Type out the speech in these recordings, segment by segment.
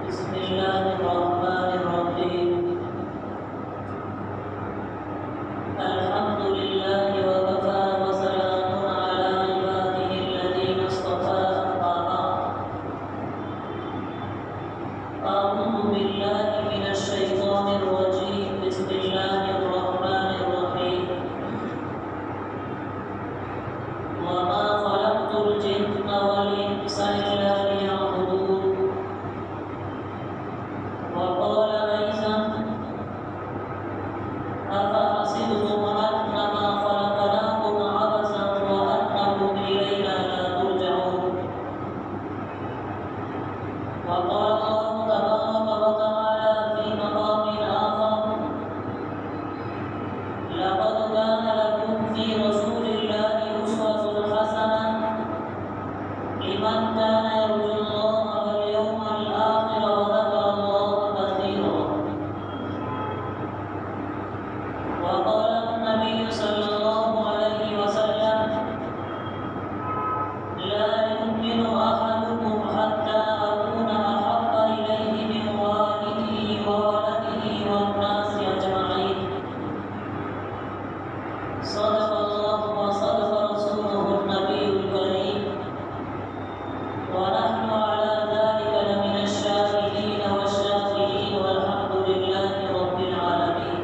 بسم الله الرحمن الرحيم. الحمد لله وكفى وسلام على عباده الذين اصطفى. أما بعد، أعوذ بالله من الشيطان الرجيم. بسم الله الرحمن الرحيم. وما خلقت الجن والإنس إلا ليعبدون. وقال أيضا: أفحسبتم أنما خلقناكم عبثا وأنكم إلينا لا ترجعون. وقال الله تبارك وتعالى في مقام آخر: لقد كان لكم في رسول الله أسوة حسنة لمن كان يرجو الله واليوم الآخر وذكر الله كثيرا. وقال النبي صلى الله عليه وسلم: لا يؤمن أحدكم حتى أكون أحب إليه من والده وولده والناس أجمعين. صدق الله وصدق رسوله النبي الكريم، ونحن على ذلك لمن الشاهدين والشاكرين، والحمد لله رب العالمين.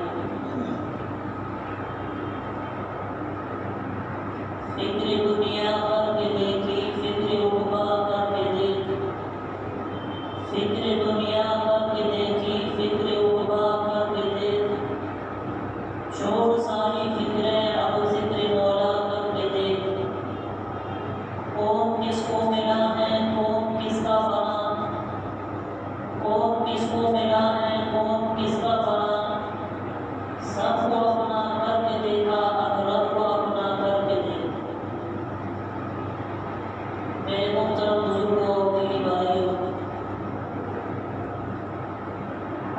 فکر دنیا کر کے دیکھی، فکر عقبا کر کے دیکھ. فکر دنیا کر کے دیکھی، فکر عقبا کر کے دیکھ. چھوڑ ساری فکریں، اب ذکر مولا کر کے دیکھ. قوم کس کو ملا ہے، قوم کس کا بنا. قوم کس کو ملا ہے، قوم کس کا بنا. سب کو اپنا کر کے دیکھا، اب رب کو اپنا کر کے دیکھ. میرے محترم بزرگوں، میری بھائیوں،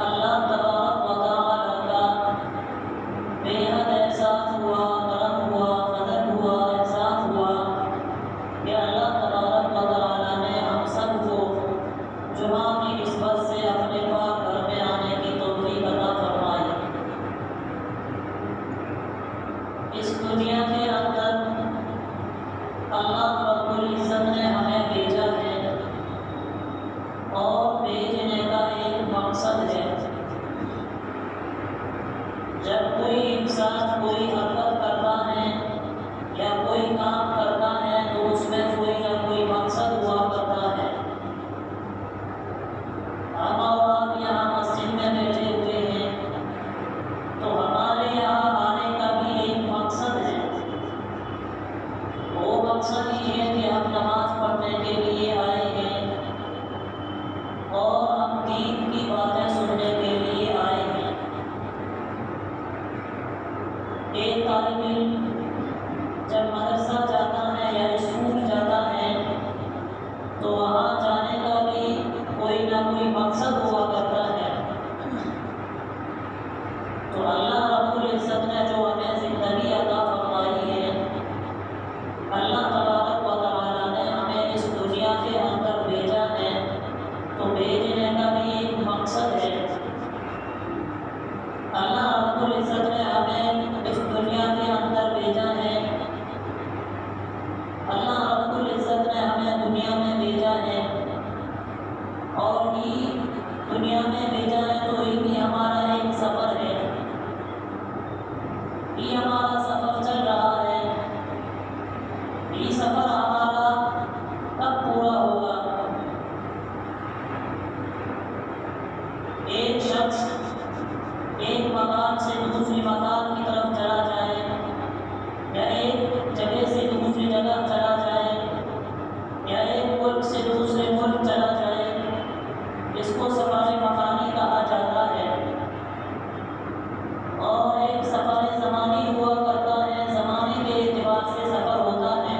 اللہ تبارک و تعالی کا بے حد احسان ہوا، کرم ہوا، فضل ہوا، احسان ہوا کہ اللہ تبارک و تعالی نے ہم سب کو جمعہ کی نسبت سے اپنے پاک گھر میں آنے کی توفیق عطا فرمائی. اس دنیا کے اندر اللہ رب العزت نے ہمیں بھیجا ہے اور بھیجنے کا ایک مقصد ہے. جب کوئی انسان کوئی حرکت کرتا ہے یا کوئی کام کرتا ہے تو اس میں کوئی نہ کوئی مقصد ہوا کرتا ہے. ہم اور آپ یہاں مسجد میں بیٹھے ہوئے ہیں تو ہمارے یہاں آنے کا بھی ایک مقصد ہے. وہ مقصد یہ ہے کہ ہم نماز پڑھنے کے لیے آئے ہیں اور ہم دین کی باتیں سننے کے لیے آئے ہیں. ایک طالب علم جب مدرسہ جاتا ہے یا اسکول جاتا ہے تو وہاں جانے کا بھی کوئی نہ کوئی مقصد ہوا کرتا ہے. تو اللہ رب العزت نے جو ہمیں زندگی عطا فرمائی ہے، اللہ تبارک و تعالی نے ہمیں اس دنیا کے اندر بھیجا ہے تو بھیجنے کا بھی ایک مقصد ہے. اللہ رب العزت نے ہمیں اس دنیا کے اندر بھیجا ہے. اللہ رب العزت نے ہمیں دنیا میں بھیجا ہے اور یہ دنیا میں بھیجا ہے تو یہ بھی ہمارا ایک سفر ہے. یہ ہمارا سفر چل رہا ہے. یہ سفر ہمارا کب پورا ہوگا؟ ایک شخص ایک مکان سے دوسری مکان کی طرف چلا جائے یا ایک جگہ سے دوسری جگہ چلا جائے یا ایک ملک سے دوسرے ملک چلا جائے، اس کو سفر مکانی کہا جاتا ہے. اور ایک سفر زمانی ہوا کرتا ہے. زمانے کے اعتبار سے سفر ہوتا ہے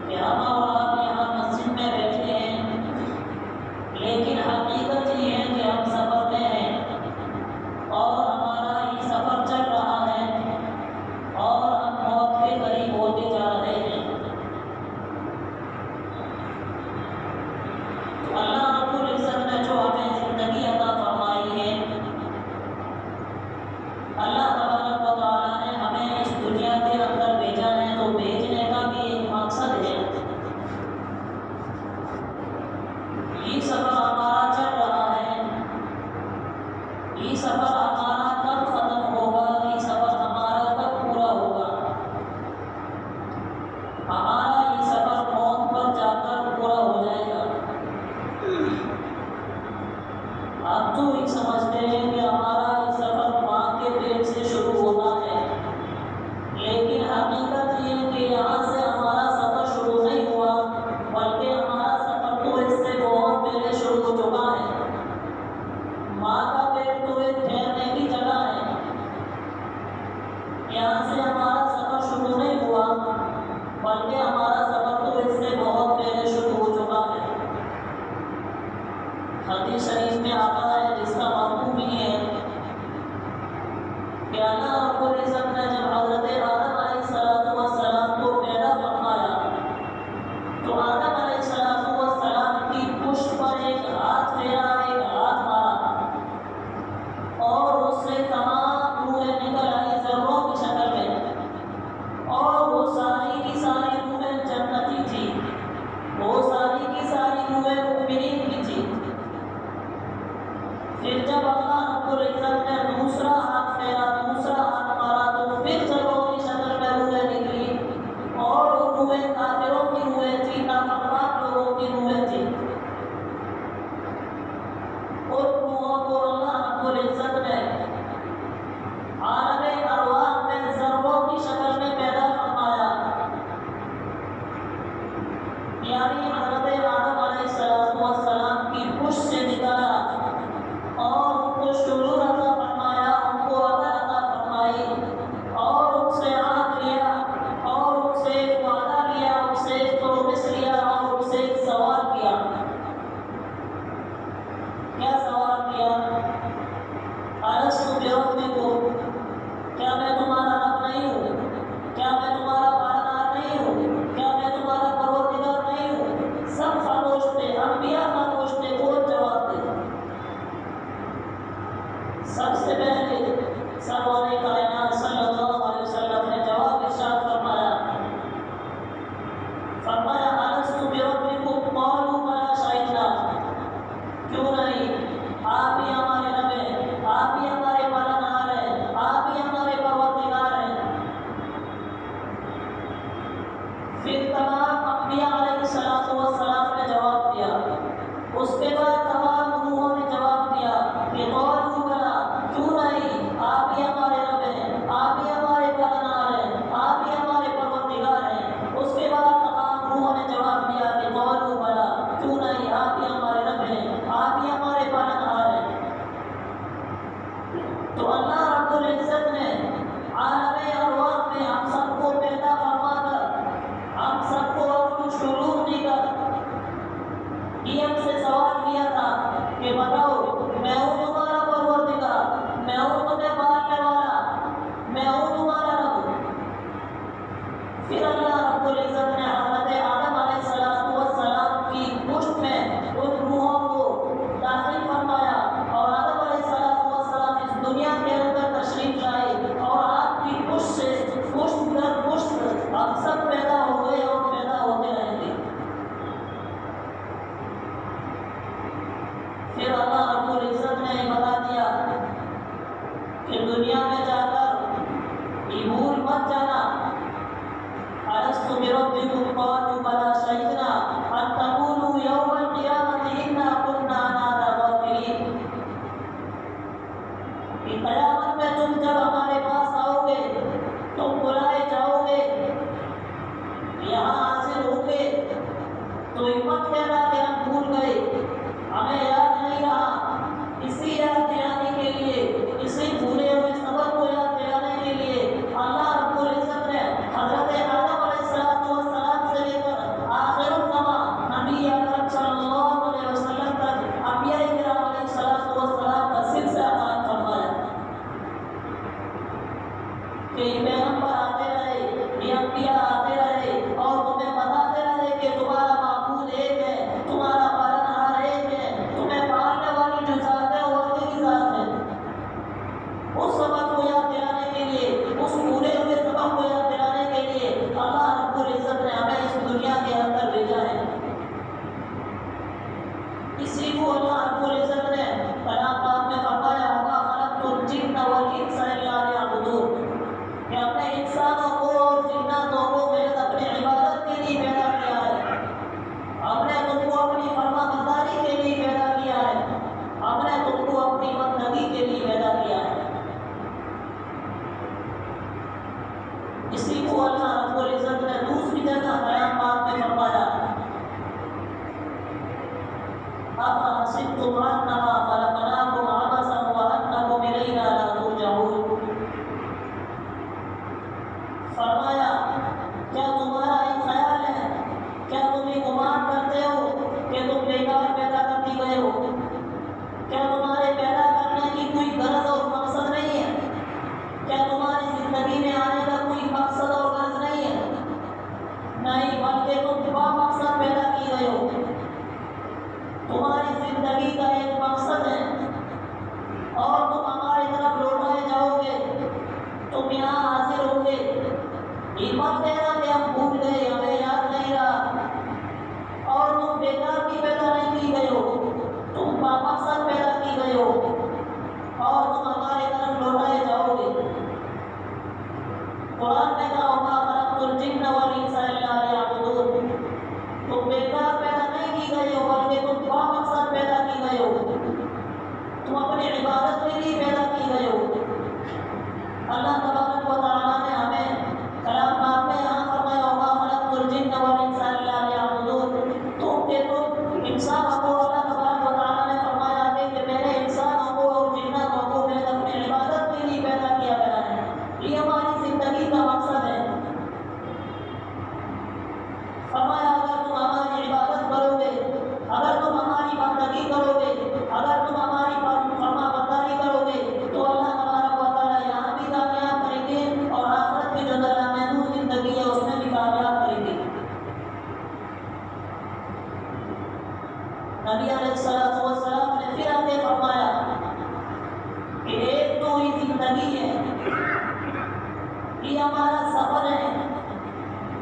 کہ ہم اور آپ یہاں مسجد میں بیٹھے ہیں لیکن حقیقت یہ ہے کہ ہم سفر میں ہیں اور ہمارا یہ سفر چل رہا ہے اور ہم موت کے قریب ہوتے جا رہے ہیں. اللہ رب حدیث شریف میں آتا ہے جس کا مفہوم یہ ہے کہ اللہ رب العزت نے جب حضرت آدم علیہ السلام کو پیدا فرمایا تو آدم علیہ السلام کی پشت پر ایک ہاتھ پھیرا، ایک ہاتھ مارا اور اس سے تمام روحیں نکل آئی ذروں کی شکل میں، اور وہ ساری کی ساری روحیں جنتی تھی، وہ ساری کی ساری روحیں مؤمنین کی تھی۔ پھر جب اللہ رب العزت نے دوسرا ہاتھ پھیرا، دوسرا ہاتھ مارا تو پھر ذروں کی شکل میں روحیں نکلی، اور وہ روحیں کافروں کی روحیں تھی، نافرمان لوگوں کی روحیں تھی۔ ان روحوں کو اللہ رب العزت نے عالم ارواح میں ذروں کی شکل میں پیدا فرمایا، یعنی حضرت آدم علیہ السلام کی پشت سے نکالا اور ان کو شعور عطا فرمایا، ان کو عقل عطا فرمائی، اور ان سے عہد لیا، اور ان سے ایک وعدہ لیا، ان سے ایک پرومس لیا، اور ان سے ایک سوال کیا۔ کیا سوال کیا؟ الست بربکم، کیا میں تمہارا رب نہیں ہوں؟ کیا میں تمہارا پالنہار نہیں ہوں؟ کیا میں تمہارا پروردگار نہیں ہوں؟ سب خاموش تھے، انبیاء خاموش تھے، کون جواب دے؟ سب سے پہلے سرور کائنات صلی اللہ علیہ وسلم نے جواب ارشاد فرمایا، فرمایا الست بربکم قالوا بلی شہدنا، کیوں نہیں، آپ ہی ہمارے رب ہیں، آپ ہی ہمارے پالنہار ہیں، آپ ہی ہمارے پروردگار ہیں۔ پھر تمام انبیاء علیہ السلام نے جواب دیا، اس کے بعد تمام روحوں نے جواب دیا کہ قالوا بلی، کیوں نہیں، آپ ہی ہمارے رب ہیں، آپ ہی ہمارے پالنہار ہیں، آپ ہی ہمارے پروردگار ہیں۔ اس کے بعد تمام روحوں نے جواب دیا کہ قالوا بلی، کیوں نہیں، آپ ہی ہمارے رب ہیں، آپ ہی ہمارے پالنہار ہیں۔ تو اللہ رب العزت نے عالم ارواح میں ہم سب کو پیدا فرما کر، ہم سب کو اپنا شعور دے کر یہ ہم سے سوال کیا تھا کہ بتاؤ، میں ہوں تمہارا پروردگار، میں ہوں تمہیں پالنے والا، میں ہوں تمہارا رب۔ پھر اللہ رب العزت نے حضرت آدم علیہ السلام کی پشت میں ان روحوں کو داخل فرمایا، اور آدم علیہ السلام اس دنیا کے اندر تشریف لائے، اور آپ کی پشت سے پشت در پشت ہم سب پیدا ہوئے اور پیدا ہوتے رہیں گے۔ پھر اللہ رب العزت نے بتا دیا کہ دنیا میں جا کر یہ بھول مت جانا، الست بربکم قالوا بلی شہدنا ان تقولوا یوم القیامۃ انا کنا عن هذا غافلین، کہ قیامت میں تم جب ہمارے پاس آؤ گے، تم بلائے جاؤ گے، یہاں حاضر ہوں گے، تو ہمت کہنا کہ ہم بھول گئے، ہمیں یاد نہیں رہا۔ اسی یاد دلانے کے لیے، اسی بھولے ہوئے سبق کو یاد دلانے کے لیے اللہ رب العزت نے حضرت آدم علیہ السلام سے لے کر آخر الزمان نبی اکرم صلی اللہ علیہ وسلم تک انبیاء کرام علیہ السلام کا سلسلہ قائم فرمایا کہ یہ پیغمبر آتے رہے، یہ انبیاء آتے رہے، اور تمہیں بتاتے رہے کہ تمہارا معبود ایک ہے، تمہارا پالنہار ایک ہے، تمہیں پالنے والی جو ذات ہے وہ اکیلی ذات ہے۔ اس سبق کو یاد دلانے کے لیے، اس بھولے ہوئے سبق کو یاد دلانے کے لیے اللہ رب العزت نے ہمیں اس دنیا کے اندر بھیجا ہے۔ اسی کو اللہ رب العزت نے کلام پاک میں فرمایا، وما خلقت الجن والانس الا ليعبدون، کہ ہم نے انسانوں کو اور جناتوں کو محض اپنی عبادت کے لیے پیدا کیا ہے، ہم نے تم کو اپنی فرما برداری کے لیے پیدا کیا ہے، ہم نے تم کو اپنی بندگی کے لیے پیدا کیا ہے۔ اسی کو اللہ رب العزت نے دوسری جگہ کلام پاک میں فرمایا، افحسبتم انما خلقناکم عبثا وانکم الینا لا ترجعون، فرمایا کیا تمہارا ایک خیال ہے، کیا تم یہ گمان کرتے ہو کہ تم بیکار پیدا کر دی گئے ہو، تمہاری زندگی کا ایک مقصد ہے اور تم ہماری طرف لوٹائے جاؤ گے، تم یہاں حاضر ہو گے، یہ مت کہنا کہ ہم بھول گئے، ہمیں یاد نہیں رہا، اور تم بیکار کی پیدا نہیں کی گئے ہو، تم بامقصد پیدا کی گئے ہو اور تم ہماری طرف لوٹائے جاؤ گے۔ قرآن نے کہا وما خلقت الجن والانس الا ليعبدون، تم بیکار پیدا نہیں کی گئے ہو بلکہ تم بامقصد پیدا کی گئے ہو، تم اپنی عبادت کے لیے پیدا کی گئے ہو۔ اللہ تبارک و تعالیٰ نے ہمیں کلام پاک میں یہاں فرمایا وما خلقت الجن والانس الا ليعبدون، تم انسانوں کو اللہ تبارک و تعالیٰ نے فرمایا کہ میں نے انسانوں کو اور جنوں کو میں نے اپنی عبادت کے لیے پیدا کیا گیا ہے، یہ ہماری زندگی کا مقصد ہے۔ فرمایا اگر تم ہماری عبادت کرو گے، اگر تم ہماری بندگی کرو گے، اگر تم ہماری فرما برداری کرو گے تو اللہ تبارک و تعالیٰ یہاں بھی کامیاب کریں گے اور آخرت کی جو محدود زندگی ہے اس میں بھی کامیاب کریں گے۔ نبی علیہ الصلوۃ والسلام نے پھر آگے فرمایا کہ ایک تو ہی زندگی ہے، یہ ہمارا سفر ہے،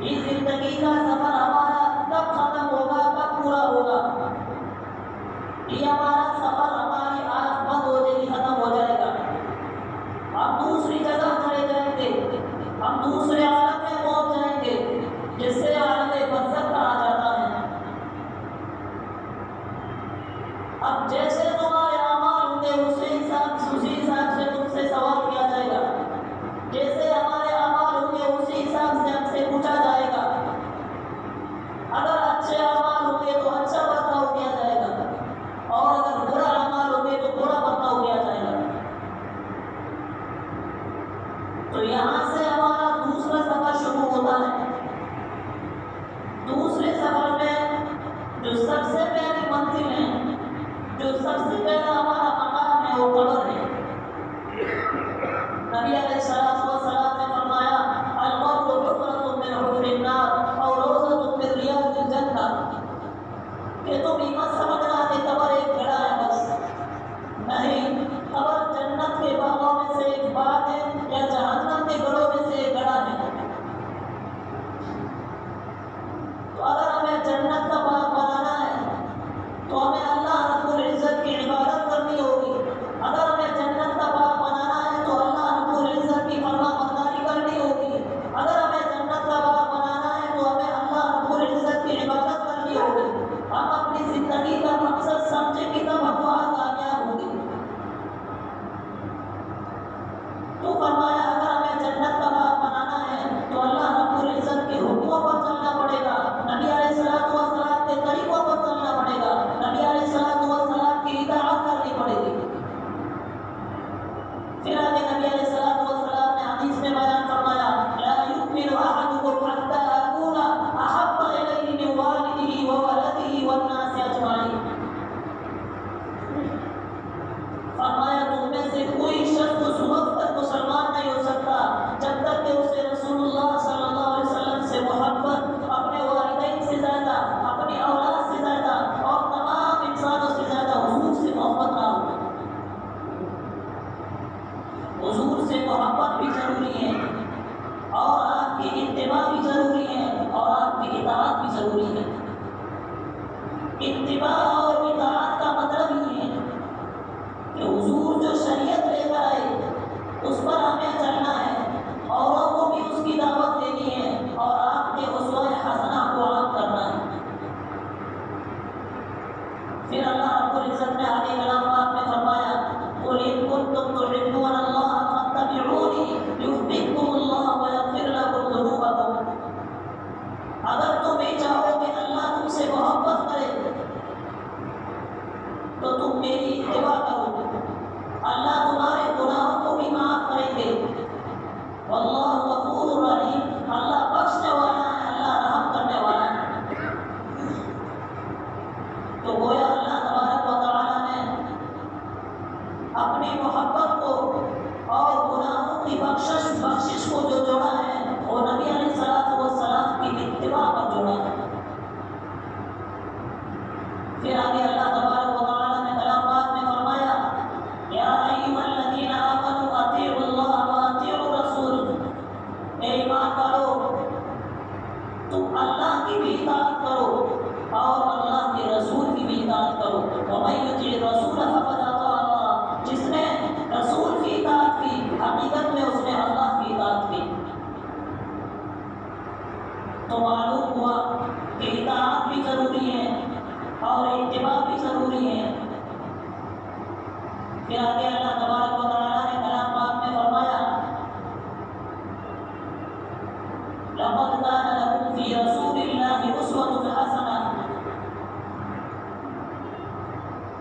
یہ زندگی کا سفر ہمارا کب ختم ہوگا، کب پورا ہوگا، یہ ہمارا سفر ہماری آنکھ بند ہو جائے گی، ختم ہو جائے گا، ہم دوسری جگہ چلے جائیں گے، ہم دوسرے عالم میں پہنچ جائیں گے جسے عالم برزخ کہا جاتا ہے۔ اب جیسے تمہارے اعمال ہوں گے اسی حساب سے تم سے سوال کیا جائے گا، جیسے ہمارے اعمال ہوں گے اسی حساب سے ہم سے پوچھا جائے گا، اگر اچھے اعمال ہوں گے تو اچھا برتاؤ کیا جائے گا اور اگر برا اعمال ہوں گے تو برا برتاؤ کیا جائے گا۔ تو یہاں سے ہمارا دوسرا سفر شروع ہوتا ہے۔ دوسرے سفر میں جو سب سے پہلی منزل ہے، جو سب سے پہلا ہمارا مقام ہے وہ قبر ہے۔ نبی علیہ الصلوۃ والسلام نے فرمایا القبر حفرۃ من حفر النار اور روضۃ من ریاض الجنہ، کہ تم یہ مت سمجھنا کہ قبر ایک گڑھا ہے بس، نہیں، قبر جنت کے باغوں میں سے ایک باغ ہے یا جہنم کے گڑھوں میں سے ایک گڑھا ہے۔ تو اگر ہمیں جنت کا باغ بنانا ہے تو ہمیں اللہ رب العزت کی عبادت کرنی ہوگی، اگر ہمیں جنت کا باغ بنانا ہے تو اللہ رب العزت کی فرما برداری کرنی ہوگی، اگر ہمیں جنت کا باغ بنانا ہے تو ہمیں اللہ رب العزت کی عبادت کرنی ہوگی۔ ہم اپنی زندگی کا مقصد سمجھیں کہ تب ہم وہاں کامیاب ہوں گے۔ تو فرمایا اگر ہمیں جنت کا باغ بنانا ہے تو اللہ رب العزت کے حکموں پر چلنا پڑے گا، نبی علیہ الصلوۃ والسلام کے طریقوں پر چلنا پڑے گا، نبی علیہ الصلوۃ والسلام کی اطاعت کرنی پڑے گی۔ پھر آگے نبی علیہ الصلوۃ والسلام نے حدیث میں بیان فرمایا لا یؤمن احدکم حتی اکون احب الیہ من والدہ وولدہ والناس اجمعین، فرمایا تم میں سے کوئی شخص اس وقت تک مسلمان نہیں ہو سکتا جب تک کہ اسے رسول اللہ صلی اللہ علیہ وسلم سے محبت، اپنے والدین سے زیادہ، اپنی اولاد سے زیادہ اور تمام انسانوں سے زیادہ حضور سے محبت نہ ہو۔ حضور سے محبت بھی ضروری ہے اور آپ کی اتباع بھی ضروری ہے اور آپ کی اطاعت بھی ضروری ہے۔ اتباع اور اطاعت کا مطلب یہ ہے کہ حضور جو شریعت لے کر آئے اس پر ہمیں چلنا ہے، اوروں کو بھی اس کی دعوت دینی ہے اور آپ کے اسوہ حسنہ کو عام کرنا ہے۔ پھر اللہ رب العزت نے آگے کلام پاک میں فرمایا قل ان کنتم تحبون اللہ فاتبعونی یحببکم اللہ ویغفر لکم ذنوبکم، اگر تم یہ چاہو کہ اللہ تم سے محبت کرے تو تم میری اتباع کرو، اللہ تمہارے گناہوں کو بھی معاف کریں گے، واللہ غفور رحیم، اللہ بخشنے والا ہے، اللہ رحم کرنے والا ہے۔ تو گویا اللہ تبارک و تعالیٰ نے اپنی محبت کو اور گناہوں کی بخشش کو جو جوڑا ہے وہ نبی علیہ الصلوۃ والسلام کی اتباع پر جوڑا ہے۔ پھر آگے اللہ وَمَن يُطِعِ الرَّسُولَ فَقَدْ أَطَاعَ اللَّهَ، جس نے رسول کی اطاعت کی حقیقت میں اس نے اللہ کی اطاعت کی۔ تو معلوم ہوا کہ اطاعت بھی ضروری ہے اور اتباع بھی ضروری ہے۔ پھر آگے اللہ تبارک و تعالیٰ نے کلام پاک میں فرمایا لَقَدْ كَانَ لَكُمْ فِي رَسُولِ اللَّهِ أُسْوَةٌ حَسَنَةٌ۔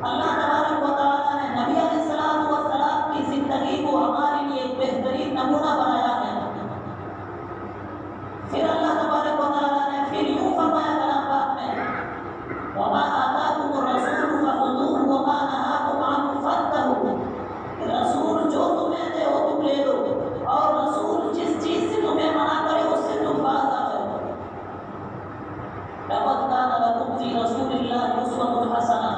اللہ تبارک و تعالیٰ نے نبی علیہ السلام کی زندگی کو ہمارے لیے ایک بہترین نمونہ بنایا ہے۔ پھر اللہ تبارک و تعالیٰ نے پھر یوں فرمایا کلام پاک میں وَمَا آتَاكُمُ الرَّسُولُ فَخُذُوهُ وَمَا نَهَاكُمْ عَنْهُ فَانتَهُوا، رسول جو تمہیں دے وہ تم لے لو اور رسول جس چیز سے تمہیں منع کرے اس سے تم باز آ جاؤ۔ لَقَدْ كَانَ لَكُمْ فِي رَسُولِ اللَّهِ أُسْوَةٌ حَسَنَةٌ،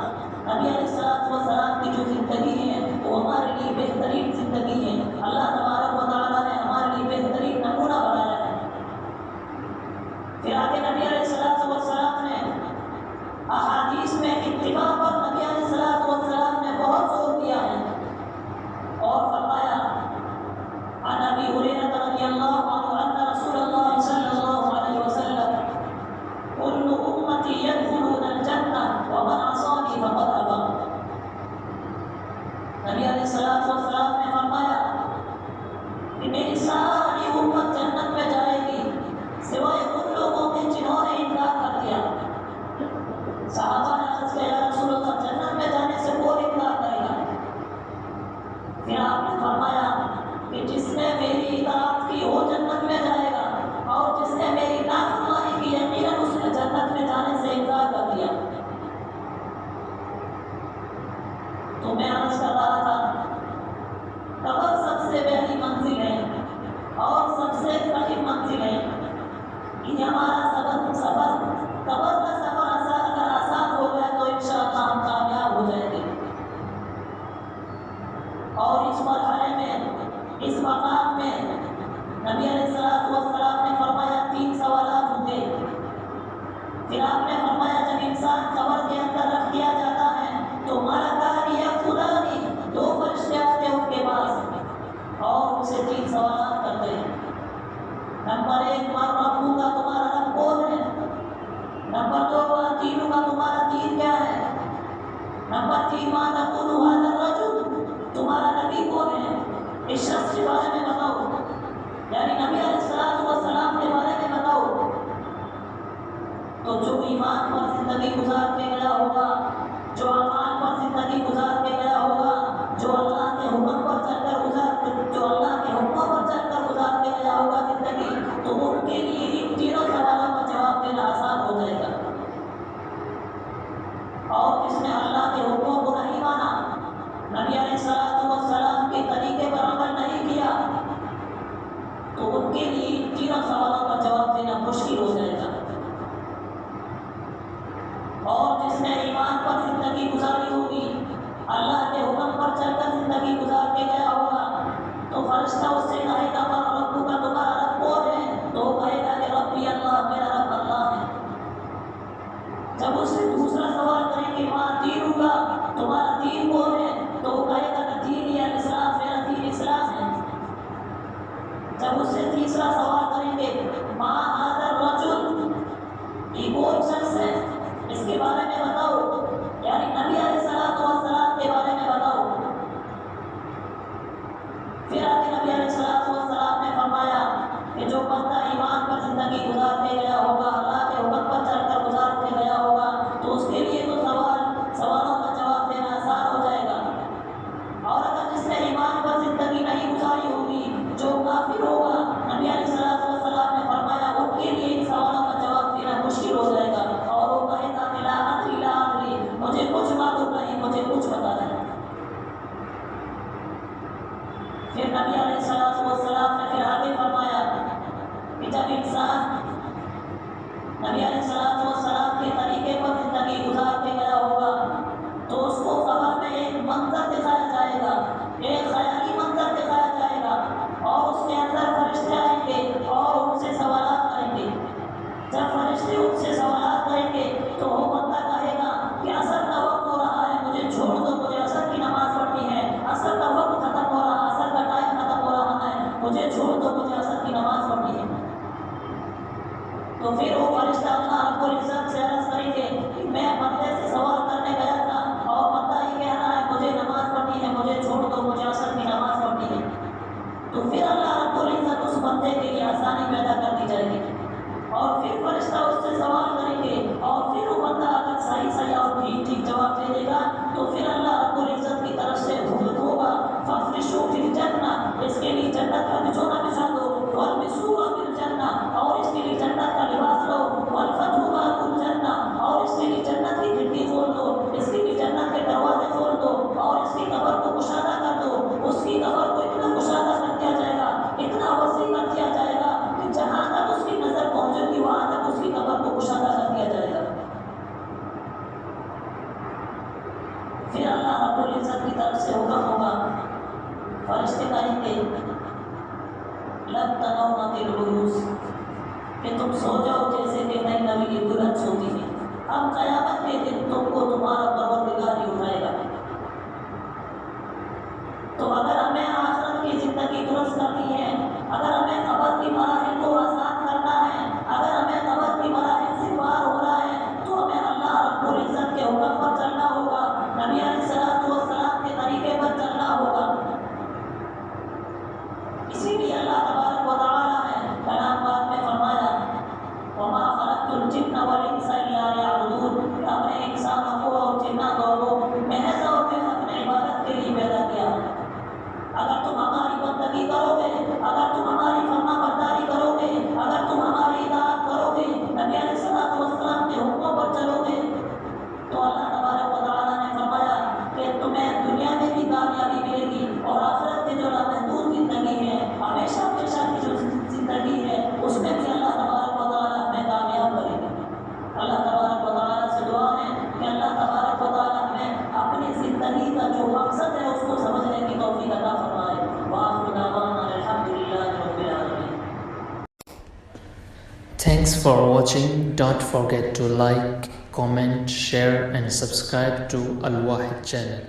نبی علیہ السلام کی جو زندگی ہے وہ ہمارے لیے بہترین زندگی ہے۔ اللہ تبارک و تعالیٰ نے ہمارے لیے بہترین نمونہ بنایا ہے۔ پھر آگے نبی علیہ السلام نے احادیث میں اتباع پر نبی علیہ السلام نے بہت زور دیا ہے اور فرمایا عن ابی ہریرہ رضی اللہ عنہ ان رسول اللہ صلی اللہ علیہ وسلم كل امتی يدخلون الجنہ ومن عصانی فقد ابى۔ نبی علیہ السلام نے فرمایا کہ میری ساری امت جنت میں جائے گی سوائے ان لوگوں کے جنہوں نے انکار کر دیا۔ صحابہ نے عرض کیا یا رسول اللہ جنت میں جانے سے کون انکار کرے گا؟ پھر آپ نے فرمایا کہ جس نے میری اطاعت کی وہ جنت میں جائے گا اور جس نے میری نافرمانی کی یقیناً اس نے جنت میں جانے سے انکار کر دیا۔ تو میں عرض کر رہا تھا قبر سب سے پہلی منزل ہے اور سب سے قریب منزل ہے۔ یہ ہمارا سفر قبر کا سفر اگر آسان ہو گیا تو انشاءاللہ ہم کامیاب ہو جائیں گے۔ اور اس مرحلے میں اس مقام میں نبی علیہ السلام نے فرمایا 3 سوالات ہوں گے۔ پھر آپ نے فرمایا جب انسان قبر کے اندر رکھ دیا جاتا ہے تو ملکان یقولان، 2 فرشتے آتے ہیں ان کے پاس اور ان سے 3 سوالات کرتے ہیں۔ نمبر 1 من ربک کا تمہارا رب کون ہے؟ نمبر 2 ما دینک کا تمہارا دین کیا ہے؟ نمبر 3 ما تقول هذا الرجل، تمہارا نبی کون ہے؟ اس شخص کے بارے میں بتاؤ، یعنی نبی علیہ السلام کے بارے میں بتاؤ۔ تو جو ایمان پر زندگی گزار کے گیا ہوگا، جو اعمال پر زندگی گزار کے گیا ہوگا، جو اللہ کے حکم پر چل کر گزار کے گیا ہوگا زندگی، تو ان کے لیے ان تینوں سوالوں کا جواب دینا آسان ہو جائے گا۔ اور جس نے اللہ کے حکموں کو نہیں مانا، نبی علیہ السلام کے طریقے پر عمل نہیں کیا، تو ان کے لیے ان تینوں سوالوں کا جواب دینا مشکل ہو جائے گا۔ اور جس نے ایمان پر زندگی گزاری ہوگی، اللہ کے حکم پر چل کر زندگی گزار کے گیا ہوگا، تو فرشتہ اس سے کہے گا من ربک کا تمہارا رب کون ہے؟ تو وہ کہے گا کہ ربی اللہ، میرا رب اللہ ہے۔ جب اس سے دوسرا سوال کریں گے ماں دینک کا تمہارا دین کون ہے؟ تو وہ کہے گا کہ دین یا اسلام، میرا دین اسلام ہے۔ جب اس سے تیسرا سوال کریں گے ماں هذا الرجل، یہ کون شخص ہے، اس کے بارے میں بتاؤ، یعنی نبی علیہ السلام کے بارے میں بتاؤ۔ پھر آگے نبی علیہ السلام نے فرمایا کہ جو بندہ ایمان پر زندگی گزار کے گیا ہوگا، اللہ کے حکم پر چل کر گزار کے گیا ہوگا، تو اس کے لیے تو سوالوں کا جواب دینا آسان ہو جائے گا۔ اور اگر جس نے ایمان پر زندگی نہیں گزاری ہوگی، جو کافر ہوگا، نبی علیہ پھر اللہ رب العزت کی طرف سے حکم ہوگا، فرشتے کہیں گے لن تنومت العروس، کہ تم سو جاؤ جیسے کہ نئی نوی دلہن سوتی ہے، اب قیامت کے دن تم کو تمہارا پروردگار ہی اٹھائے گا۔ تو اگر ہمیں آخرت کی زندگی درست کرنی ہے، اگر ہمیں قبر کی مراحل کو آسان کرنا ہے، اگر ہمیں قبر کی مراحل سے پار ہونا ہے، تو ہمیں اللہ رب العزت کے حکم پر چلنا ہوگا، نبی علیہ الصلوۃ والسلام کے طریقے پر چلنا ہوگا۔ اسی لیے اللہ تبارک و تعالیٰ نے کلام پاک میں فرمایا وما خلقت الجن والانس الا ليعبدون، کہ ہم نے انسانوں کو اور جنات کو محض اور محض اپنے عبادت کے لیے پیدا کیا۔ اگر تم ہماری بندگی کرو گے، اگر تم ہماری فرما برداری کرو گے، اگر تم ہماری اطاعت کرو گے، نبی علیہ الصلوۃ والسلام کے حکموں پر چلو گے، تو اللہ تبارک و تعالیٰ نے فرمایا کہ تمہیں دنیا میں بھی کامیابی ملے گی، اور آخرت کی جو لامحدود زندگی ہے، ہمیشہ ہمیشہ کی جو زندگی ہے، اس میں بھی اللہ تبارک و تعالیٰ ہمیں کامیاب کرے گا۔ اللہ تبارک و تعالیٰ سے دعا ہے کہ اللہ تبارک و تعالیٰ ہمیں اپنی زندگی کا جو مقصد ہے اس کو سمجھنے کی توفیق عطا فرمائے۔ وآخر دعوانا الحمدللہ رب العالمین۔ Thanks for watching. Don't forget to like, comment, share and subscribe to Al Wahid channel.